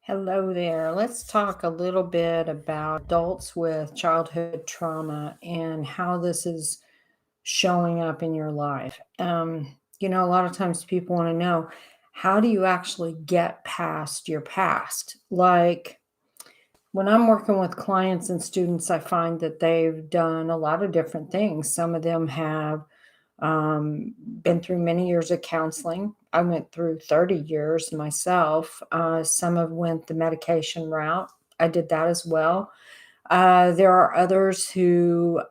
Hello there. Let's talk a little bit about adults with childhood trauma and how this is showing up in your life. A lot of times people want to know, how do you actually get past your past? Like when I'm working with clients and students, I find that they've done a lot of different things. Some of them have been through many years of counseling. I went through 30 years myself. Some have went the medication route. I did that as well. There are others who,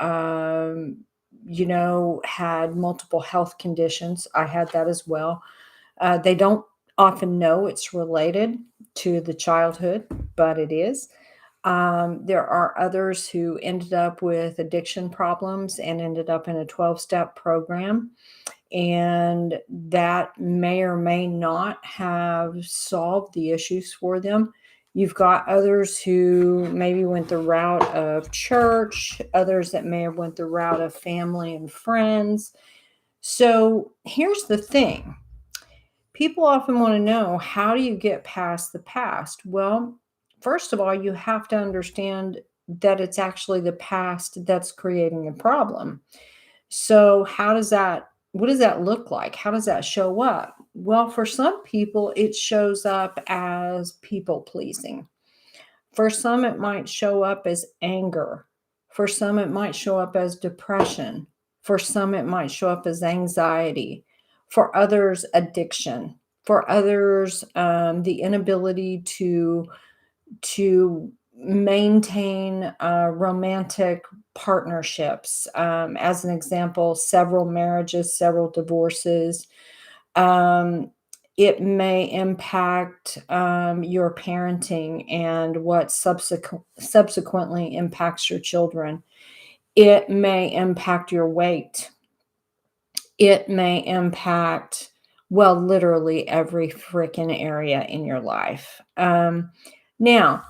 had multiple health conditions. I had that as well. They don't often know it's related to the childhood, but it is. There are others who ended up with addiction problems and ended up in a 12-step program. And that may or may not have solved the issues for them. You've got others who maybe went the route of church, others that may have went the route of family and friends. So here's the thing. People often want to know, how do you get past the past? Well, first of all, you have to understand that it's actually the past that's creating the problem. So, what does that look like? How does that show up? Well, for some people, it shows up as people pleasing. For some, it might show up as anger. For some, it might show up as depression. For some, it might show up as anxiety. For others, addiction. For others, the inability to maintain romantic partnerships. As an example, several marriages, several divorces. Um, it may impact your parenting and what subsequently impacts your children. It may impact your weight. It may impact, well, literally every freaking area in your life. Now,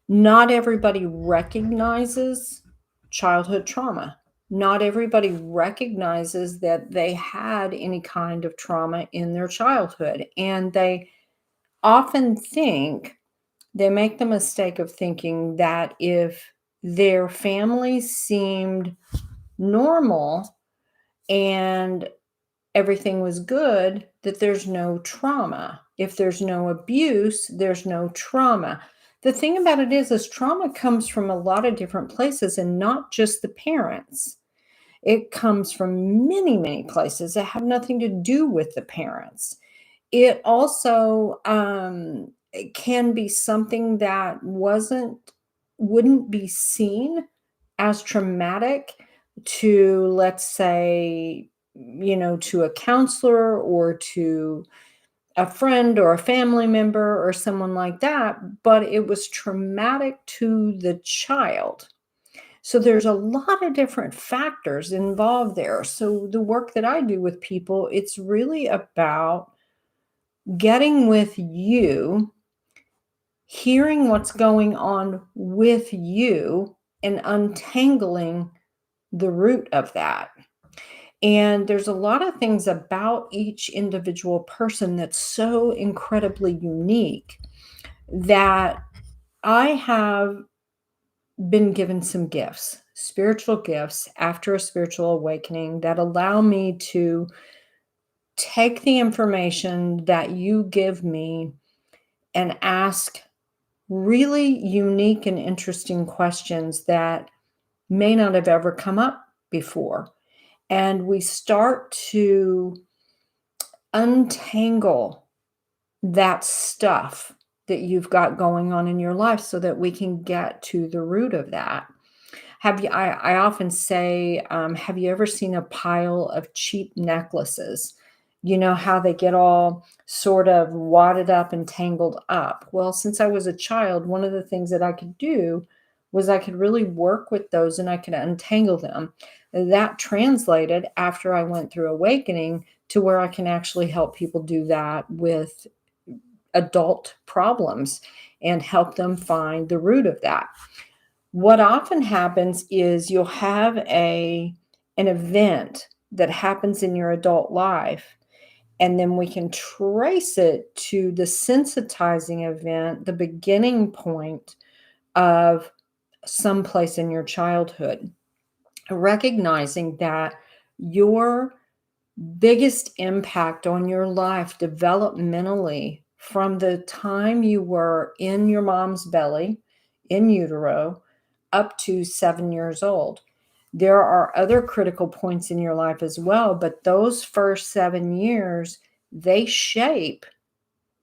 not everybody recognizes childhood trauma. Not everybody recognizes that they had any kind of trauma in their childhood. And they often think, they make the mistake of thinking that if their family seemed normal and everything was good, that there's no trauma. If there's no abuse, there's no trauma. The thing about it is trauma comes from a lot of different places and not just the parents. It comes from many, many places that have nothing to do with the parents. It also it can be something that wouldn't be seen as traumatic to, let's say, to a counselor or to a friend or a family member or someone like that, but it was traumatic to the child. So there's a lot of different factors involved there. So the work that I do with people, it's really about getting with you, hearing what's going on with you, and untangling the root of that. And there's a lot of things about each individual person that's so incredibly unique that I have been given some gifts, spiritual gifts after a spiritual awakening that allow me to take the information that you give me and ask really unique and interesting questions that may not have ever come up before. And we start to untangle that stuff that you've got going on in your life so that we can get to the root of that. I often say, have you ever seen a pile of cheap necklaces? You know how they get all sort of wadded up and tangled up. Well, since I was a child, one of the things that I could do was I could really work with those and I could untangle them. That translated after I went through awakening to where I can actually help people do that with adult problems and help them find the root of that. What often happens is you'll have an event that happens in your adult life, And then we can trace it to the sensitizing event, the beginning point of someplace in your childhood, recognizing that your biggest impact on your life developmentally from the time you were in your mom's belly, in utero, up to 7 years old. There are other critical points in your life as well, but those first 7 years, they shape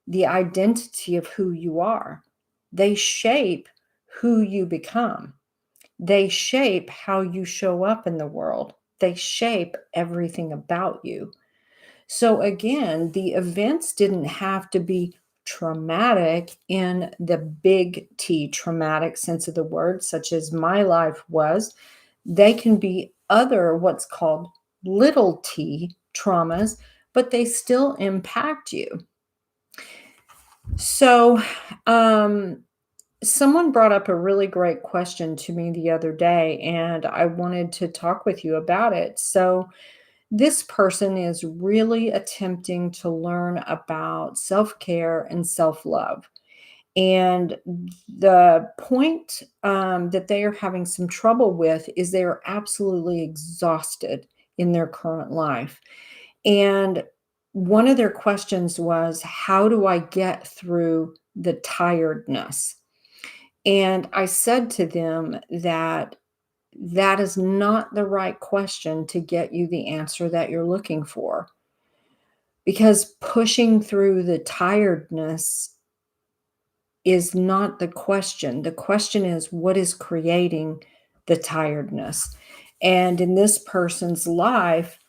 the identity of who you are. They shape who you become. They shape how you show up in the world. They shape everything about you. So, again, the events didn't have to be traumatic in the big T traumatic sense of the word, such as my life was. They can be other, what's called little t traumas, but they still impact you. So, someone brought up a really great question to me the other day, and I wanted to talk with you about it. So, this person is really attempting to learn about self care and self love. And the point that they are having some trouble with is they are absolutely exhausted in their current life. And one of their questions was, how do I get through the tiredness? And I said to them that that is not the right question to get you the answer that you're looking for, because pushing through the tiredness is not the question. The question is, what is creating the tiredness? And in this person's life,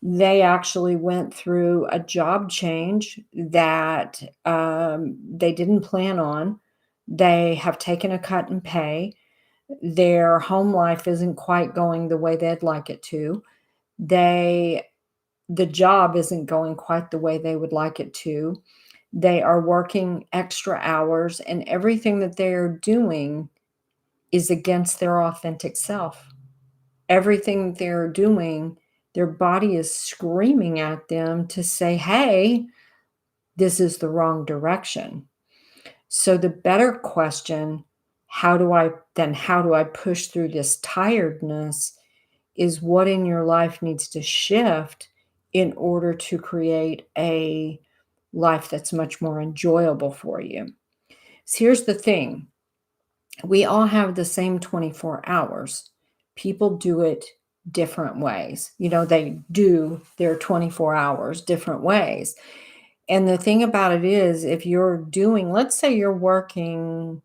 they actually went through a job change that they didn't plan on. They have taken a cut in pay. Their home life isn't quite going the way they'd like it to. They The job isn't going quite the way they would like it to. They are working extra hours, and everything that they are doing is against their authentic self. Everything that they're doing, their body is screaming at them to say, "Hey, this is the wrong direction." So the better question, how do I push through this tiredness, is what in your life needs to shift in order to create a life that's much more enjoyable for you. So here's the thing, we all have the same 24 hours. People do it different ways. They do their 24 hours different ways. And the thing about it is, if you're doing, let's say you're working,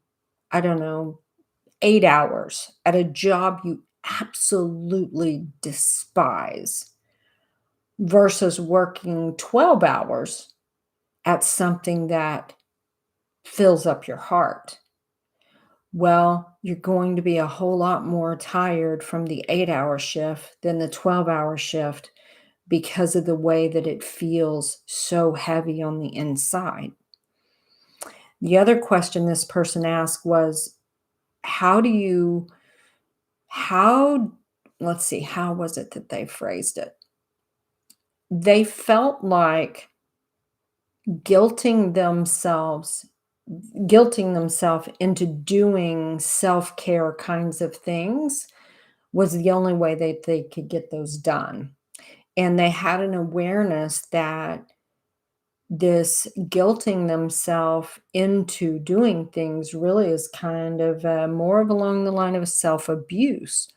I don't know, 8 hours at a job you absolutely despise versus working 12 hours at something that fills up your heart. Well, you're going to be a whole lot more tired from the 8-hour shift than the 12-hour shift because of the way that it feels so heavy on the inside. The other question this person asked was, how do you, how, let's see, how was it that they phrased it? They felt like guilting themselves guilting themselves into doing self-care kinds of things was the only way that they could get those done. And they had an awareness that this guilting themselves into doing things really is kind of more of along the line of self-abuse.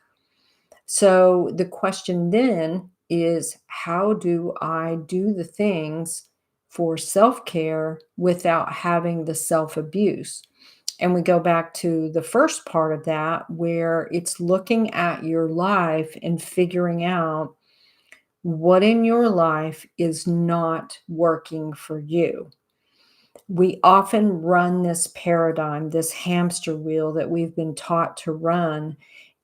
So the question then is, how do I do the things for self-care without having the self-abuse? And we go back to the first part of that, where it's looking at your life and figuring out what in your life is not working for you. We often run this paradigm, this hamster wheel that we've been taught to run,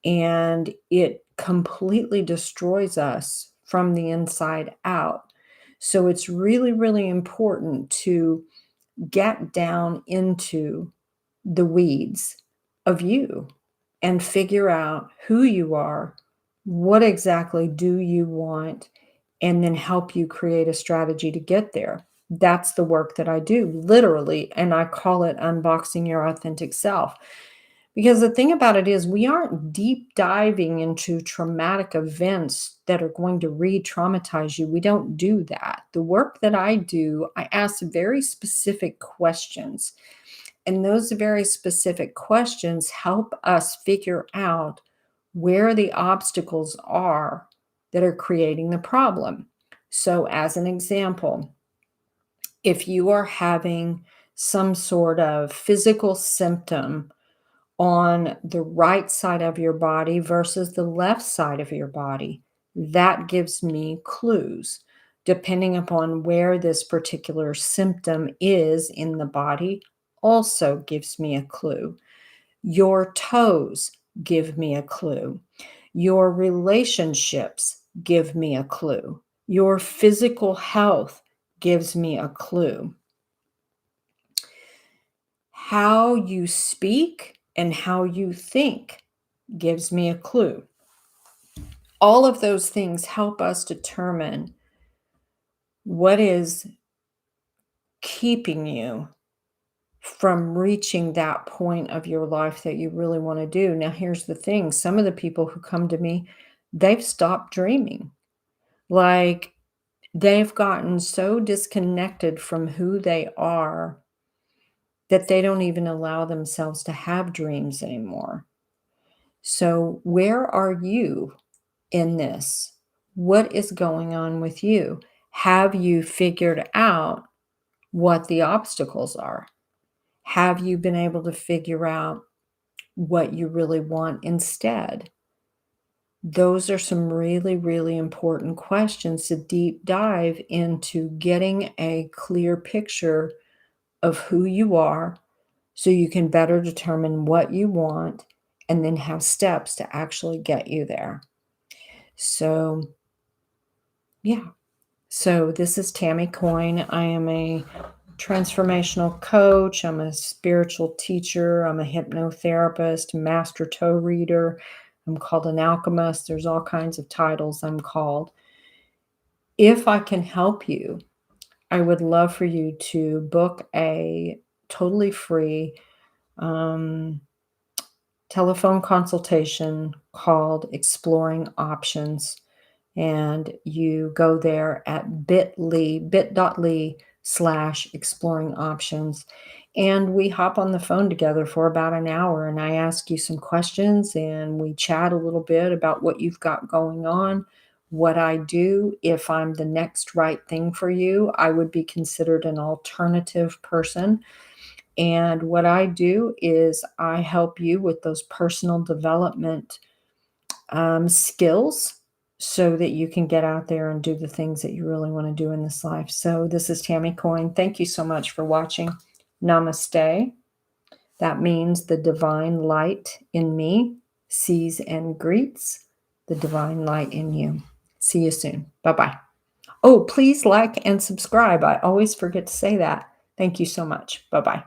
and it completely destroys us from the inside out. So it's really, really important to get down into the weeds of you and figure out who you are, what exactly do you want, and then help you create a strategy to get there. That's the work that I do, literally, and I call it unboxing your authentic self. Because the thing about it is, we aren't deep diving into traumatic events that are going to re traumatize you. We don't do that. The work that I do, I ask very specific questions. And those very specific questions help us figure out where the obstacles are that are creating the problem. So, as an example, if you are having some sort of physical symptom on the right side of your body versus the left side of your body, that gives me clues. Depending upon where this particular symptom is in the body, also gives me a clue. Your toes give me a clue. Your relationships give me a clue. Your physical health gives me a clue. How you speak and how you think gives me a clue. All of those things help us determine what is keeping you from reaching that point of your life that you really want to do. Now, here's the thing, some of the people who come to me, they've stopped dreaming. Like, they've gotten so disconnected from who they are that they don't even allow themselves to have dreams anymore. So, where are you in this? What is going on with you? Have you figured out what the obstacles are? Have you been able to figure out what you really want instead? Those are some really, really important questions to deep dive into getting a clear picture of who you are so you can better determine what you want and then have steps to actually get you there. So, yeah. So, this is Tammy Coyne. I am a transformational coach. I'm a spiritual teacher. I'm a hypnotherapist, master toe reader. I'm called an alchemist. There's all kinds of titles I'm called. If I can help you, I would love for you to book a totally free um, telephone consultation called Exploring Options. And you go there at bit.ly/exploring options. And we hop on the phone together for about an hour and I ask you some questions and we chat a little bit about what you've got going on, what I do. If I'm the next right thing for you, I would be considered an alternative person. And what I do is I help you with those personal development skills so that you can get out there and do the things that you really want to do in this life. So, this is Tammy Coyne. Thank you so much for watching. Namaste. That means the divine light in me sees and greets the divine light in you. See you soon. Bye bye. Oh, please like and subscribe. I always forget to say that. Thank you so much. Bye bye.